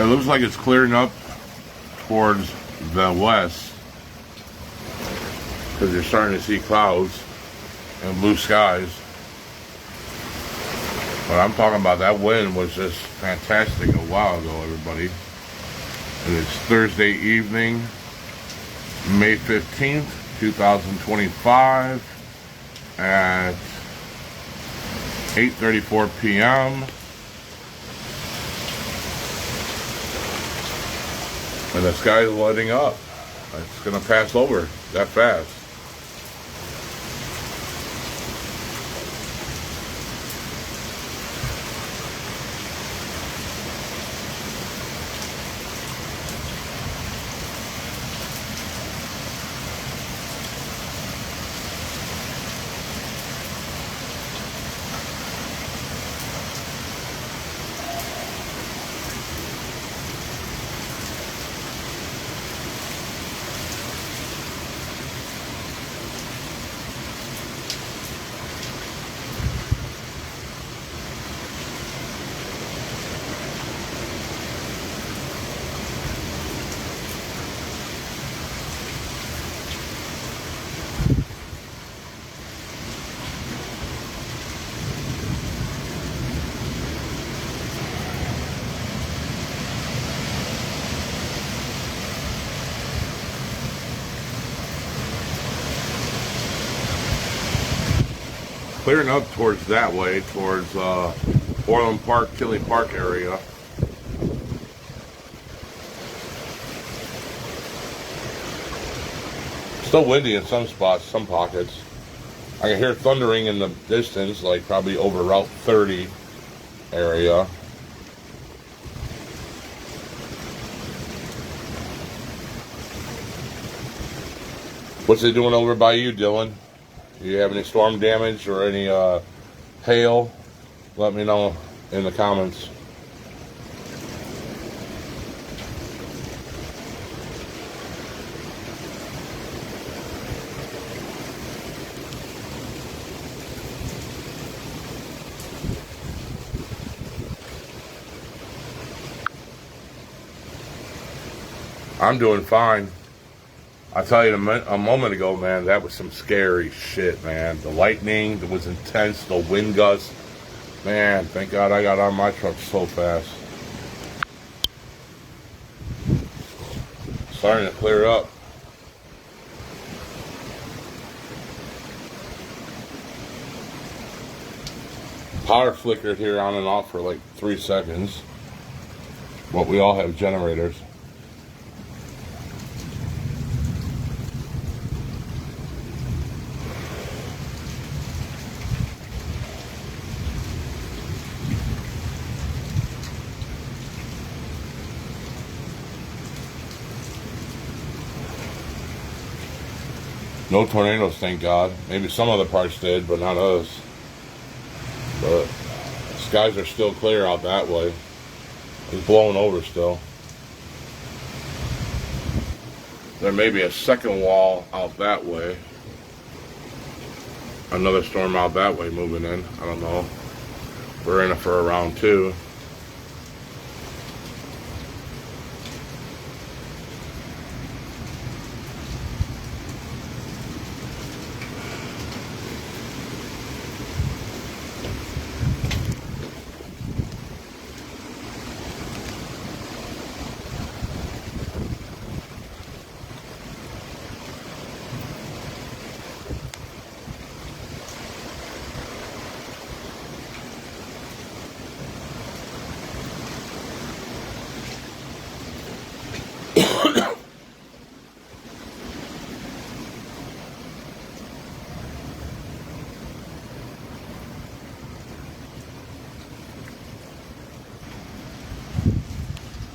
looks like it's clearing up towards the west because you're starting to see clouds and blue skies. But I'm talking about that wind was just fantastic a while ago, everybody. And it's Thursday evening, May 15th, 2025 at 8:34 p.m. And the sky is lighting up. It's going to pass over that fast. Clearing up towards that way, towards Orland Park, Kinley Park area. Still windy in some spots, some pockets. I can hear thundering in the distance, like probably over Route 30 area. What's it doing over by you, Dylan? Do you have any storm damage or any hail? Let me know in the comments. I'm doing fine. I tell you a moment ago, man, that was some scary shit, man. The lightning was intense, the wind gusts. Man, thank God I got on my truck so fast. Starting to clear up. Power flickered here on and off for like 3 seconds. But we all have generators. No tornadoes, thank God. Maybe some other parts did, but not us. But skies are still clear out that way. It's blowing over still. There may be a second wall out that way. Another storm out that way moving in. I don't know. We're in it for a round 2.